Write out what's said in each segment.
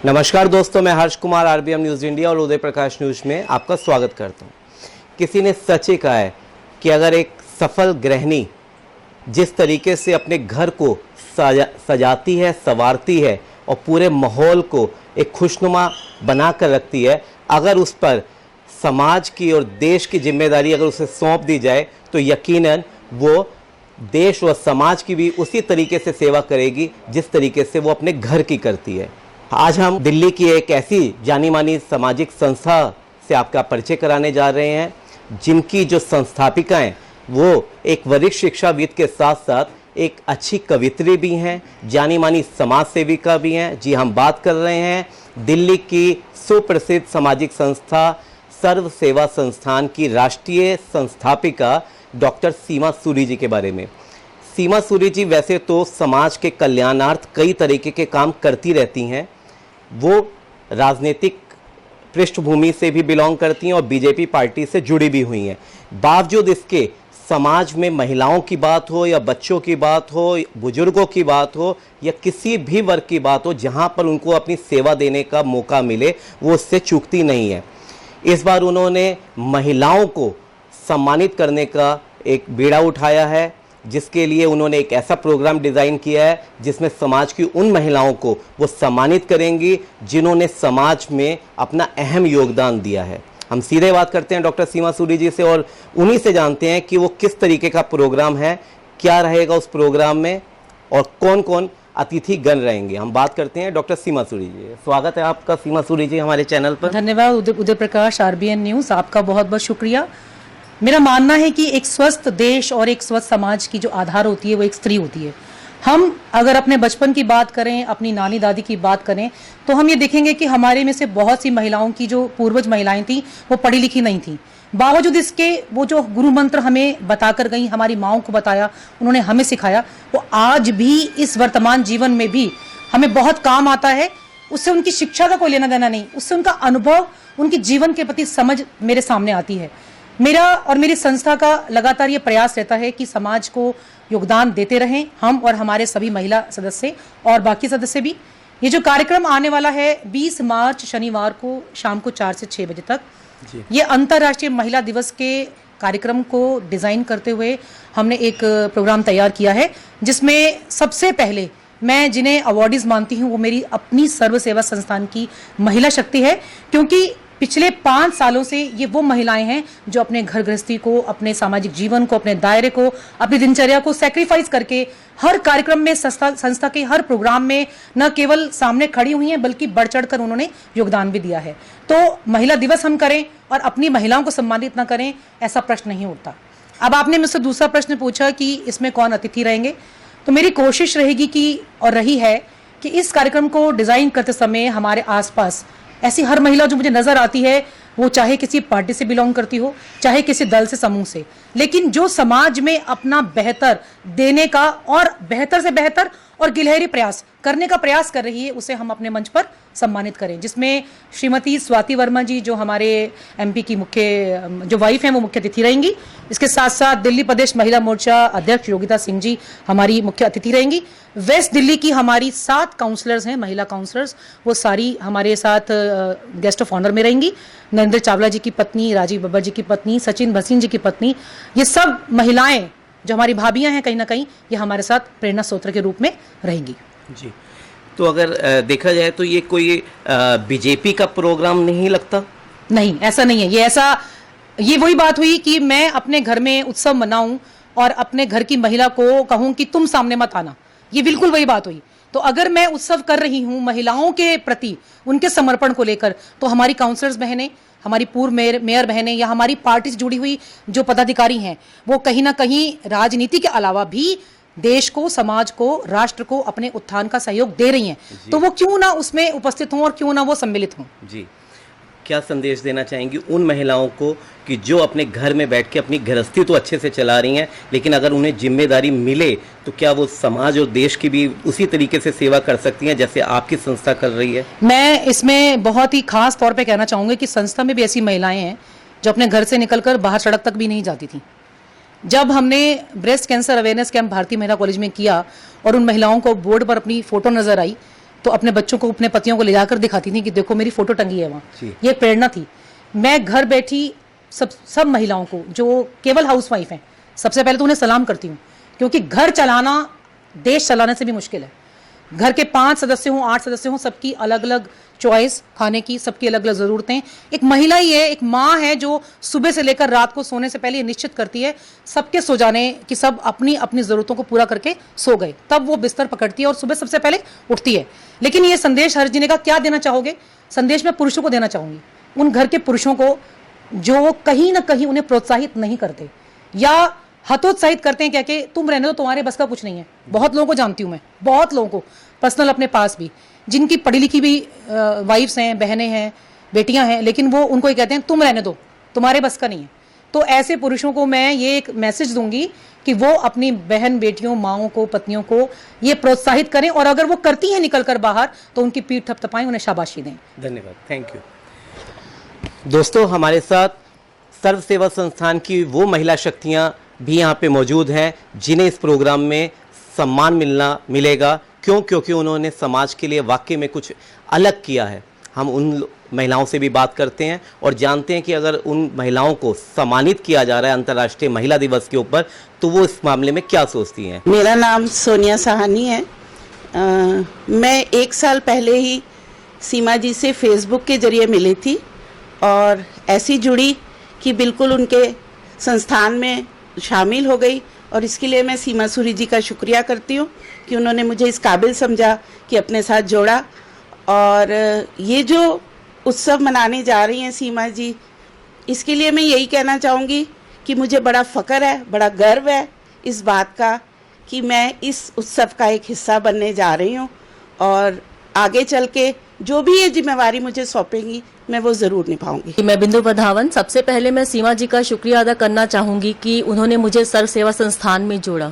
नमस्कार दोस्तों, मैं Harsh Kumar RBM news India और उदय प्रकाश न्यूज़ में आपका स्वागत करता हूं। किसी ने सच ही कहा है कि अगर एक सफल गृहिणी जिस तरीके से अपने घर को सजाती है, संवारती है और पूरे माहौल को एक खुशनुमा बना कर रखती है, अगर उस पर समाज की और देश की जिम्मेदारी अगर उसे सौंप दी जाए तो यकीनन वो देश और समाज की भी उसी तरीके से सेवा करेगी जिस तरीके से वो अपने घर की करती है। आज हम दिल्ली की एक ऐसी जानी मानी सामाजिक संस्था से आपका परिचय कराने जा रहे हैं, जिनकी जो संस्थापिका हैं वो एक वरिष्ठ शिक्षाविद के साथ साथ एक अच्छी कवित्री भी हैं, जानी मानी समाज सेविका भी हैं। जी, हम बात कर रहे हैं दिल्ली की सुप्रसिद्ध सामाजिक संस्था सर्व सेवा संस्थान की राष्ट्रीय संस्थापिका डॉक्टर सीमा सूरी जी के बारे में। सीमा सूरी जी वैसे तो समाज के कल्याणार्थ कई तरीके के काम करती रहती हैं। वो राजनीतिक पृष्ठभूमि से भी बिलोंग करती हैं और बीजेपी पार्टी से जुड़ी भी हुई हैं। बावजूद इसके समाज में महिलाओं की बात हो या बच्चों की बात हो, बुजुर्गों की बात हो या किसी भी वर्ग की बात हो, जहां पर उनको अपनी सेवा देने का मौका मिले वो उससे चूकती नहीं है। इस बार उन्होंने महिलाओं को सम्मानित करने का एक बीड़ा उठाया है, जिसके लिए उन्होंने एक ऐसा प्रोग्राम डिज़ाइन किया है जिसमें समाज की उन महिलाओं को वो सम्मानित करेंगी जिन्होंने समाज में अपना अहम योगदान दिया है। हम सीधे बात करते हैं डॉक्टर सीमा सूरी जी से और उन्हीं से जानते हैं कि वो किस तरीके का प्रोग्राम है, क्या रहेगा उस प्रोग्राम में और कौन कौन अतिथि गण रहेंगे। हम बात करते हैं डॉक्टर सीमा सूरी जी। स्वागत है आपका सीमा सूरी जी हमारे चैनल पर। धन्यवाद उदय प्रकाश, आरबीएन न्यूज़, आपका बहुत बहुत शुक्रिया। मेरा मानना है कि एक स्वस्थ देश और एक स्वस्थ समाज की जो आधार होती है वो एक स्त्री होती है। हम अगर अपने बचपन की बात करें, अपनी नानी दादी की बात करें, तो हम ये देखेंगे कि हमारे में से बहुत सी महिलाओं की जो पूर्वज महिलाएं थी वो पढ़ी लिखी नहीं थी। बावजूद इसके वो जो गुरु मंत्र हमें बताकर गई, हमारी माओं को बताया, उन्होंने हमें सिखाया, वो आज भी इस वर्तमान जीवन में भी हमें बहुत काम आता है। उससे उनकी शिक्षा का कोई लेना देना नहीं, उससे उनका अनुभव, उनके जीवन के प्रति समझ मेरे सामने आती है। मेरा और मेरी संस्था का लगातार ये प्रयास रहता है कि समाज को योगदान देते रहें, हम और हमारे सभी महिला सदस्य और बाकी सदस्य भी। ये जो कार्यक्रम आने वाला है 20 मार्च शनिवार को शाम को 4 से 6 बजे तक, ये अंतर्राष्ट्रीय महिला दिवस के कार्यक्रम को डिज़ाइन करते हुए हमने एक प्रोग्राम तैयार किया है, जिसमें सबसे पहले मैं जिन्हें अवार्डीज मानती हूँ वो मेरी अपनी सर्व सेवा संस्थान की महिला शक्ति है, क्योंकि पिछले 5 सालों से ये वो महिलाएं हैं जो अपने घर गृहस्थी को, अपने सामाजिक जीवन को, अपने दायरे को, अपनी दिनचर्या को सैक्रिफाइस करके हर कार्यक्रम में, संस्था के हर प्रोग्राम में न केवल सामने खड़ी हुई हैं बल्कि बढ़ चढ़ कर उन्होंने योगदान भी दिया है। तो महिला दिवस हम करें और अपनी महिलाओं को सम्मानित न करें, ऐसा प्रश्न नहीं उठता। अब आपने मुझसे दूसरा प्रश्न पूछा कि इसमें कौन अतिथि रहेंगे, तो मेरी कोशिश रहेगी कि और रही है कि इस कार्यक्रम को डिज़ाइन करते समय हमारे आसपास ऐसी हर महिला जो मुझे नजर आती है, वो चाहे किसी पार्टी से बिलोंग करती हो, चाहे किसी दल से, समूह से, लेकिन जो समाज में अपना बेहतर देने का और बेहतर से बेहतर और गिलहरी प्रयास करने का प्रयास कर रही है, उसे हम अपने मंच पर सम्मानित करें। जिसमें श्रीमती स्वाति वर्मा जी जो हमारे एमपी की मुख्य जो वाइफ हैं वो मुख्य अतिथि रहेंगी। इसके साथ साथ दिल्ली प्रदेश महिला मोर्चा अध्यक्ष योगिता सिंह जी हमारी मुख्य अतिथि रहेंगी। वेस्ट दिल्ली की हमारी 7 काउंसलर्स हैं, महिला काउंसलर्स, वो सारी हमारे साथ गेस्ट ऑफ ऑनर में रहेंगी। नरेंद्र चावला जी की पत्नी, राजीव बब्बर जी की पत्नी, सचिन भसीन जी की पत्नी, ये सब महिलाएं जो हमारी भाभियां हैं कहीं ना कहीं, ये हमारे साथ प्रेरणा स्रोत के रूप में रहेंगी। जी, तो अगर देखा जाए तो ये कोई बीजेपी का प्रोग्राम नहीं लगता? नहीं, ऐसा नहीं है। ये वही बात हुई कि मैं अपने घर में उत्सव मनाऊं और अपने घर की महिला को कहूं कि तुम सामने मत आना, ये बिल्कुल वही बात हुई। तो अगर मैं उत्सव कर रही हूं महिलाओं के प्रति, उनके समर्पण को लेकर, तो हमारी काउंसलर्स बहनें, हमारी पूर्व मेयर बहनें या हमारी पार्टी से जुड़ी हुई जो पदाधिकारी हैं, वो कहीं ना कहीं राजनीति के अलावा भी देश को, समाज को, राष्ट्र को अपने उत्थान का सहयोग दे रही हैं। तो वो क्यों ना उसमें उपस्थित हों और क्यों ना वो सम्मिलित हों। जी, क्या संदेश देना चाहेंगी उन महिलाओं को कि जो अपने घर में बैठ के अपनी गृहस्थी तो अच्छे से चला रही हैं, लेकिन अगर उन्हें जिम्मेदारी मिले तो क्या वो समाज और देश की भी उसी तरीके से सेवा कर सकती हैं जैसे आपकी संस्था कर रही है? मैं इसमें बहुत ही खास तौर पे कहना चाहूँगी कि संस्था में भी ऐसी महिलाएं हैं जो अपने घर से निकलकर बाहर सड़क तक भी नहीं जाती थी। जब हमने ब्रेस्ट कैंसर अवेयरनेस कैंप भारतीय महिला कॉलेज में किया और उन महिलाओं को बोर्ड पर अपनी फ़ोटो नज़र आई, तो अपने बच्चों को, अपने पतियों को ले जाकर दिखाती थी कि देखो मेरी फोटो टंगी है वहाँ। जी। ये एक प्रेरणा थी। मैं घर बैठी सब महिलाओं को जो केवल हाउसवाइफ हैं, सबसे पहले तो उन्हें सलाम करती हूँ, क्योंकि घर चलाना देश चलाने से भी मुश्किल है। घर के 5 सदस्य हों, 8 सदस्य हों, सबकी अलग अलग चॉइस खाने की, सबकी अलग अलग ज़रूरतें। एक महिला ही है, एक माँ है जो सुबह से लेकर रात को सोने से पहले ये निश्चित करती है सबके सो जाने कि सब अपनी अपनी ज़रूरतों को पूरा करके सो गए, तब वो बिस्तर पकड़ती है और सुबह सबसे पहले उठती है। लेकिन ये संदेश हर जीने का क्या देना चाहोगे? संदेश मैं पुरुषों को देना चाहूँगी, उन घर के पुरुषों को जो कहीं ना कहीं उन्हें प्रोत्साहित नहीं करते या हतोत्साहित करते हैं, क्या कि तुम रहने दो, तुम्हारे बस का कुछ नहीं है। बहुत लोगों को जानती हूँ मैं, बहुत लोगों को पर्सनल अपने पास भी, जिनकी पढ़ी लिखी भी वाइफ्स हैं, बहनें हैं, बेटियां हैं, लेकिन वो उनको ये कहते हैं तुम रहने दो, तुम्हारे बस का नहीं है। तो ऐसे पुरुषों को मैं ये एक मैसेज दूंगी कि वो अपनी बहन बेटियों, माओं को, पत्नियों को ये प्रोत्साहित करें, और अगर वो करती हैं निकल कर बाहर तो उनकी पीठ थपथपाएं, उन्हें शाबाशी दें। धन्यवाद, थैंक यू। दोस्तों, हमारे साथ सर्व सेवा संस्थान की वो महिला शक्तियां भी यहाँ पे मौजूद हैं जिन्हें इस प्रोग्राम में सम्मान मिलेगा। क्योंकि उन्होंने समाज के लिए वाकई में कुछ अलग किया है। हम उन महिलाओं से भी बात करते हैं और जानते हैं कि अगर उन महिलाओं को सम्मानित किया जा रहा है अंतर्राष्ट्रीय महिला दिवस के ऊपर, तो वो इस मामले में क्या सोचती हैं। मेरा नाम सोनिया साहनी है। मैं 1 साल पहले ही सीमा जी से फेसबुक के जरिए मिली थी और ऐसी जुड़ी कि बिल्कुल उनके संस्थान में शामिल हो गई, और इसके लिए मैं सीमा सूरी जी का शुक्रिया करती हूँ कि उन्होंने मुझे इस काबिल समझा कि अपने साथ जोड़ा। और ये जो उत्सव मनाने जा रही हैं सीमा जी, इसके लिए मैं यही कहना चाहूँगी कि मुझे बड़ा फ़ख्र है, बड़ा गर्व है इस बात का कि मैं इस उत्सव का एक हिस्सा बनने जा रही हूँ, और आगे चल के जो भी ये जिम्मेवारी मुझे सौंपेंगी मैं वो ज़रूर निभाऊंगी। मैं बिंदु बधावन। सबसे पहले मैं सीमा जी का शुक्रिया अदा करना चाहूँगी कि उन्होंने मुझे सर्व सेवा संस्थान में जोड़ा।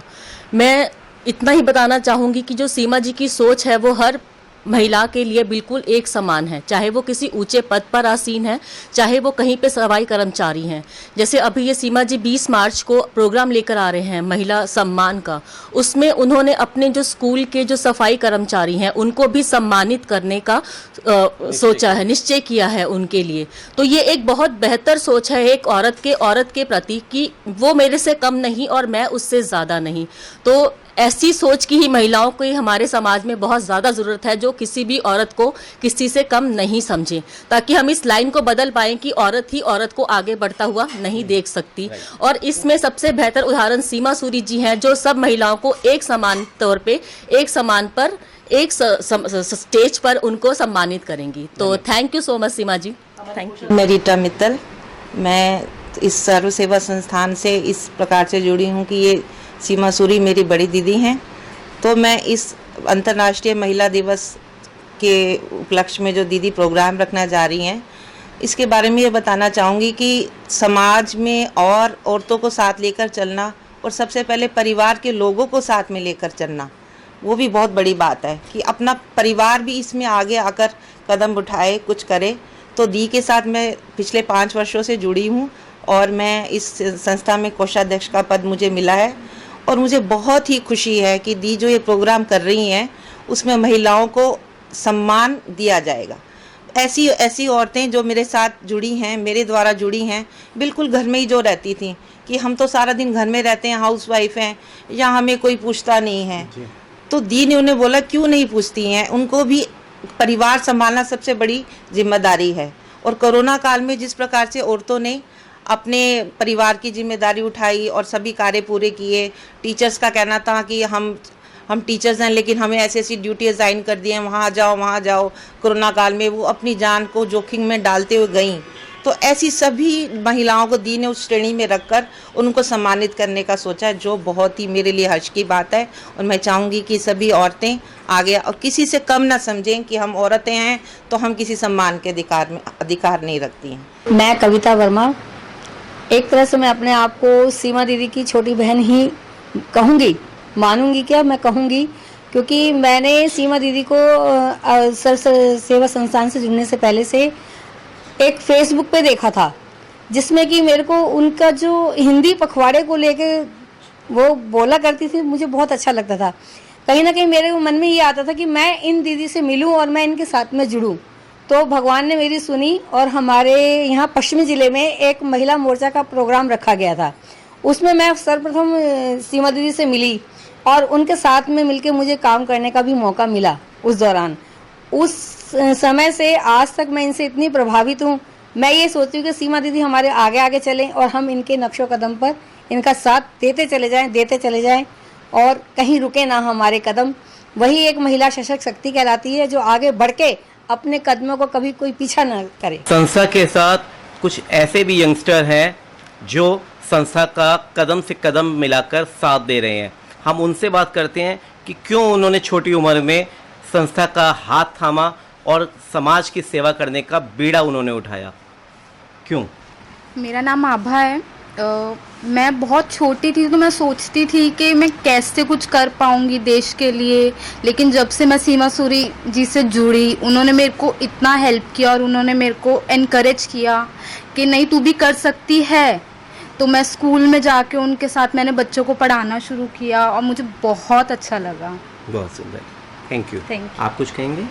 मैं इतना ही बताना चाहूँगी कि जो सीमा जी की सोच है वो हर महिला के लिए बिल्कुल एक समान है, चाहे वो किसी ऊंचे पद पर आसीन है, चाहे वो कहीं पे सफाई कर्मचारी हैं। जैसे अभी ये सीमा जी 20 मार्च को प्रोग्राम लेकर आ रहे हैं महिला सम्मान का, उसमें उन्होंने अपने जो स्कूल के जो सफाई कर्मचारी हैं उनको भी सम्मानित करने का सोचा है, निश्चय किया है उनके लिए। तो ये एक बहुत बेहतर सोच है एक औरत के प्रति कि वो मेरे से कम नहीं और मैं उससे ज़्यादा नहीं। तो ऐसी सोच की ही महिलाओं को हमारे समाज में बहुत ज़्यादा ज़रूरत है, जो किसी भी औरत को किसी से कम नहीं समझे, ताकि हम इस लाइन को बदल पाएं कि औरत ही औरत को आगे बढ़ता हुआ नहीं देख सकती। और इसमें सबसे बेहतर उदाहरण सीमा सूरी जी हैं, जो सब महिलाओं को एक समान तौर पे, एक समान पर, एक स्टेज पर उनको सम्मानित करेंगी। तो thank you so much Seema ji, thank you. मैं रीटा मित्तल, मैं इस सर्व सेवा संस्थान से इस प्रकार से जुड़ी हूँ कि ये सीमा सूरी मेरी बड़ी दीदी हैं। तो मैं इस अंतर्राष्ट्रीय महिला दिवस के उपलक्ष्य में जो दीदी प्रोग्राम रखना जा रही हैं, इसके बारे में ये बताना चाहूँगी कि समाज में और औरतों को साथ लेकर चलना, और सबसे पहले परिवार के लोगों को साथ में लेकर चलना, वो भी बहुत बड़ी बात है कि अपना परिवार भी इसमें आगे आकर कदम उठाए, कुछ करे। तो दी के साथ मैं पिछले 5 वर्षों से जुड़ी हूँ और मैं इस संस्था में कोषाध्यक्ष का पद मुझे मिला है, और मुझे बहुत ही खुशी है कि दी जो ये प्रोग्राम कर रही हैं उसमें महिलाओं को सम्मान दिया जाएगा। ऐसी औरतें जो मेरे साथ जुड़ी हैं, मेरे द्वारा जुड़ी हैं, बिल्कुल घर में ही जो रहती थी कि हम तो सारा दिन घर में रहते हैं, हाउसवाइफ हैं, या हमें कोई पूछता नहीं है। तो दी ने उन्हें बोला क्यों नहीं पूछती हैं, उनको भी परिवार संभालना सबसे बड़ी जिम्मेदारी है। और कोरोना काल में जिस प्रकार से औरतों ने अपने परिवार की जिम्मेदारी उठाई और सभी कार्य पूरे किए। टीचर्स का कहना था कि हम टीचर्स हैं लेकिन हमें ऐसी ड्यूटी असाइन कर दी है, वहाँ जाओ। कोरोना काल में वो अपनी जान को जोखिम में डालते हुए गईं। तो ऐसी सभी महिलाओं को दी ने उस श्रेणी में रखकर उनको सम्मानित करने का सोचा, जो बहुत ही मेरे लिए हर्ष की बात है। और मैं चाहूँगी कि सभी औरतें आगे और किसी से कम ना समझें कि हम औरतें हैं तो हम किसी सम्मान के अधिकार नहीं रखती हैं। मैं कविता वर्मा, एक तरह से मैं अपने आप को सीमा दीदी की छोटी बहन ही कहूँगी, मानूंगी क्या, मैं कहूँगी, क्योंकि मैंने सीमा दीदी को सर्व सेवा संस्थान से जुड़ने से पहले से एक फेसबुक पे देखा था, जिसमें कि मेरे को उनका जो हिंदी पखवाड़े को लेके वो बोला करती थी, मुझे बहुत अच्छा लगता था। कहीं ना कहीं मेरे मन में ये आता था कि मैं इन दीदी से मिलूं और मैं इनके साथ में जुड़ूं। तो भगवान ने मेरी सुनी और हमारे यहाँ पश्चिमी ज़िले में एक महिला मोर्चा का प्रोग्राम रखा गया था। उसमें मैं सर्वप्रथम सीमा दीदी से मिली और उनके साथ में मिलके मुझे काम करने का भी मौका मिला। उस दौरान उस समय से आज तक मैं इनसे इतनी प्रभावित हूँ। मैं ये सोचती हूँ कि सीमा दीदी हमारे आगे आगे चलें और हम इनके नक्शो कदम पर इनका साथ देते चले जाएं और कहीं रुके ना हमारे कदम। वही एक महिला सशक्त शक्ति कहलाती है जो आगे बढ़ के अपने कदमों को कभी कोई पीछा न करे। संस्था के साथ कुछ ऐसे भी यंगस्टर हैं जो संस्था का कदम से कदम मिलाकर साथ दे रहे हैं। हम उनसे बात करते हैं कि क्यों उन्होंने छोटी उम्र में संस्था का हाथ थामा और समाज की सेवा करने का बीड़ा उन्होंने उठाया, क्यों? मेरा नाम आभा है। मैं बहुत छोटी थी तो मैं सोचती थी कि मैं कैसे कुछ कर पाऊंगी देश के लिए, लेकिन जब से मैं सीमा सूरी जी से जुड़ी उन्होंने मेरे को इतना हेल्प किया और उन्होंने मेरे को एनकरेज किया कि नहीं तू भी कर सकती है। तो मैं स्कूल में जाके उनके साथ मैंने बच्चों को पढ़ाना शुरू किया और मुझे बहुत अच्छा लगा। बहुत सुंदर, थैंक यू। Thank you। आप कुछ कहेंगे?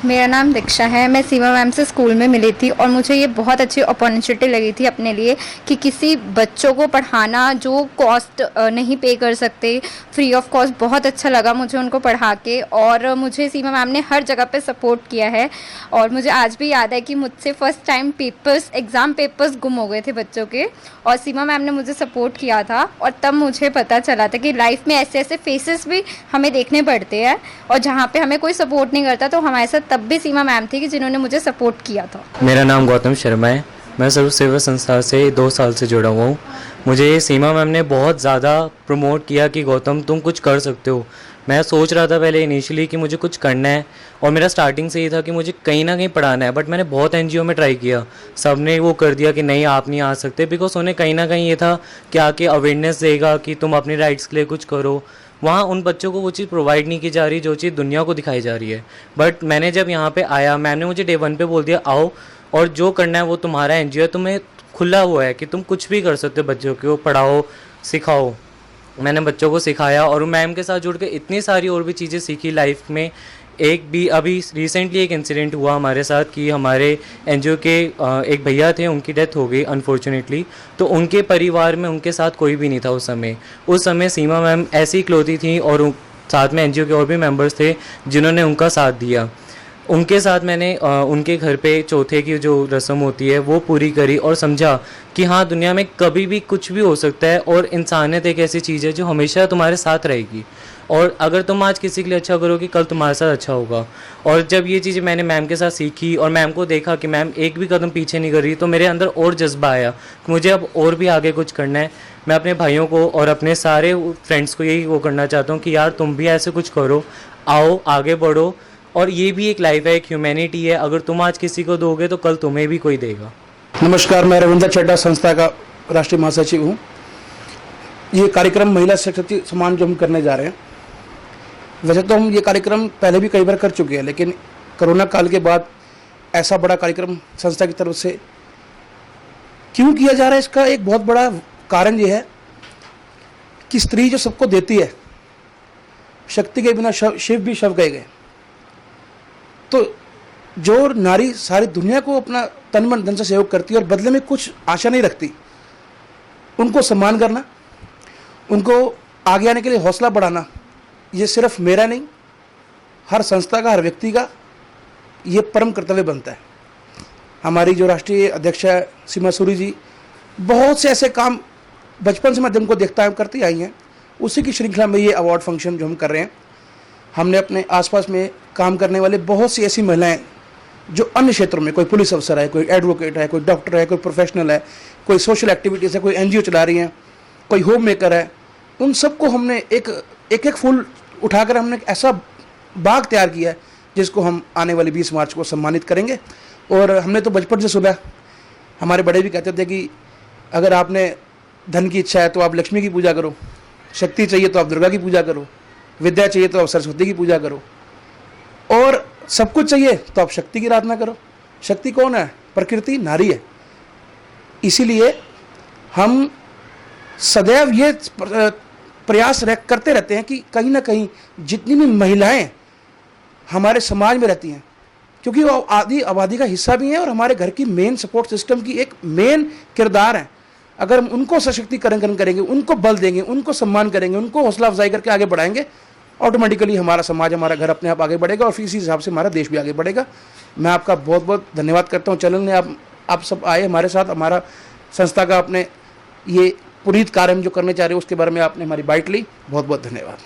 मेरा नाम दीक्षा है। मैं सीमा मैम से स्कूल में मिली थी और मुझे ये बहुत अच्छी अपॉर्चुनिटी लगी थी अपने लिए कि किसी बच्चों को पढ़ाना जो कॉस्ट नहीं पे कर सकते, फ्री ऑफ कॉस्ट। बहुत अच्छा लगा मुझे उनको पढ़ा के और मुझे सीमा मैम ने हर जगह पे सपोर्ट किया है। और मुझे आज भी याद है कि मुझसे फर्स्ट टाइम एग्ज़ाम पेपर्स गुम हो गए थे बच्चों के और सीमा मैम ने मुझे सपोर्ट किया था और तब मुझे पता चला था कि लाइफ में ऐसे ऐसे फेसेस भी हमें देखने पड़ते हैं और जहाँ पे हमें कोई सपोर्ट नहीं करता तो हमारे साथ तब भी सीमा मैम थी कि जिन्होंने मुझे सपोर्ट किया था। मेरा नाम गौतम शर्मा है। मैं सर्व सेवा संस्था से 2 साल से जुड़ा हुआ हूँ। मुझे सीमा मैम ने बहुत ज़्यादा प्रमोट किया कि गौतम तुम कुछ कर सकते हो। मैं सोच रहा था पहले इनिशियली कि मुझे कुछ करना है और मेरा स्टार्टिंग से ये था कि मुझे कहीं ना कहीं पढ़ाना है, बट मैंने बहुत एनजीओ में ट्राई किया, सब ने वो कर दिया कि नहीं आप नहीं आ सकते, बिकॉज उन्हें कहीं ना कहीं ये था कि आके अवेयरनेस देगा कि तुम अपने राइट्स के लिए कुछ करो। वहाँ उन बच्चों को वो चीज़ प्रोवाइड नहीं की जा रही जो चीज़ दुनिया को दिखाई जा रही है। बट मैंने जब यहाँ पे आया, मैम ने मुझे डे 1 पे बोल दिया आओ और जो करना है वो तुम्हारा एनजीओ है, तुम्हें खुला हुआ है कि तुम कुछ भी कर सकते हो, बच्चों को पढ़ाओ सिखाओ। मैंने बच्चों को सिखाया और मैम के साथ जुड़ के इतनी सारी और भी चीज़ें सीखी लाइफ में। एक भी अभी रिसेंटली एक इंसिडेंट हुआ हमारे साथ कि हमारे एनजीओ के एक भैया थे, उनकी डेथ हो गई अनफॉर्चुनेटली। तो उनके परिवार में उनके साथ कोई भी नहीं था उस समय सीमा मैम ऐसी इकलौती थी और साथ में एनजीओ के और भी मेंबर्स थे जिन्होंने उनका साथ दिया। उनके साथ मैंने उनके घर पे चौथे की जो रस्म होती है वो पूरी करी और समझा कि हाँ दुनिया में कभी भी कुछ भी हो सकता है और इंसानियत एक ऐसी चीज़ है जो हमेशा तुम्हारे साथ रहेगी और अगर तुम आज किसी के लिए अच्छा करोगे कल तुम्हारे साथ अच्छा होगा। और जब ये चीज़ें मैंने मैम के साथ सीखी और मैम को देखा कि मैम एक भी कदम पीछे नहीं कर रही, तो मेरे अंदर और जज्बा आया कि मुझे अब और भी आगे कुछ करना है। मैं अपने भाइयों को और अपने सारे फ्रेंड्स को यही वो करना चाहता हूँ कि यार तुम भी ऐसे कुछ करो, आओ आगे बढ़ो। और ये भी एक लाइफ है, एक ह्यूमैनिटी है, अगर तुम आज किसी को दोगे तो कल तुम्हें भी कोई देगा। नमस्कार, मैं रविंद्र चड्ढा संस्था का राष्ट्रीय महासचिव हूँ। ये कार्यक्रम महिला शक्ति सम्मान जो हम करने जा रहे हैं, वैसे तो हम ये कार्यक्रम पहले भी कई बार कर चुके हैं, लेकिन कोरोना काल के बाद ऐसा बड़ा कार्यक्रम संस्था की तरफ से क्यों किया जा रहा है, इसका एक बहुत बड़ा कारण ये है कि स्त्री जो सबको देती है, शक्ति के बिना शिव भी शव गए गए। तो जो नारी सारी दुनिया को अपना तन मन धन से सहयोग करती है और बदले में कुछ आशा नहीं रखती, उनको सम्मान करना, उनको आगे आने के लिए हौसला बढ़ाना, ये सिर्फ मेरा नहीं, हर संस्था का, हर व्यक्ति का ये परम कर्तव्य बनता है। हमारी जो राष्ट्रीय अध्यक्ष है सीमा सूरी जी, बहुत से ऐसे काम बचपन से मैं उनको देखता करती आई हैं। उसी की श्रृंखला में ये अवार्ड फंक्शन जो हम कर रहे हैं, हमने अपने आसपास में काम करने वाले बहुत सी ऐसी महिलाएं जो अन्य क्षेत्रों में, कोई पुलिस अफसर है, कोई एडवोकेट है, कोई डॉक्टर है, कोई प्रोफेशनल है, कोई सोशल एक्टिविटीज़ है, कोई एनजीओ चला रही हैं, कोई होम मेकर है, उन सबको हमने एक फूल उठाकर हमने एक ऐसा बाग तैयार किया है जिसको हम आने वाली 20 मार्च को सम्मानित करेंगे। और हमने तो बचपन से सुना, हमारे बड़े भी कहते थे कि अगर आपने धन की इच्छा है तो आप लक्ष्मी की पूजा करो, शक्ति चाहिए तो आप दुर्गा की पूजा करो, विद्या चाहिए तो आप सरस्वती की पूजा करो, और सब कुछ चाहिए तो आप शक्ति की आराधना करो। शक्ति कौन है? प्रकृति, नारी है। इसीलिए हम सदैव ये प्रयास करते रहते हैं कि कहीं ना कहीं जितनी भी महिलाएं हमारे समाज में रहती हैं, क्योंकि वो आधी आबादी का हिस्सा भी हैं और हमारे घर की मेन सपोर्ट सिस्टम की एक मेन किरदार है। अगर हम उनको सशक्तिकरण करेंगे, उनको बल देंगे, उनको सम्मान करेंगे, उनको हौसला अफजाई करके आगे बढ़ाएंगे, ऑटोमेटिकली हमारा समाज, हमारा घर अपने आप आगे बढ़ेगा और फिर इसी हिसाब से हमारा देश भी आगे बढ़ेगा। मैं आपका बहुत बहुत धन्यवाद करता हूँ चैनल ने, आप सब आए हमारे साथ, हमारा संस्था का अपने ये पुनीत कार्य जो करने चाह रहे हो उसके बारे में आपने हमारी बाइट ली। बहुत बहुत धन्यवाद।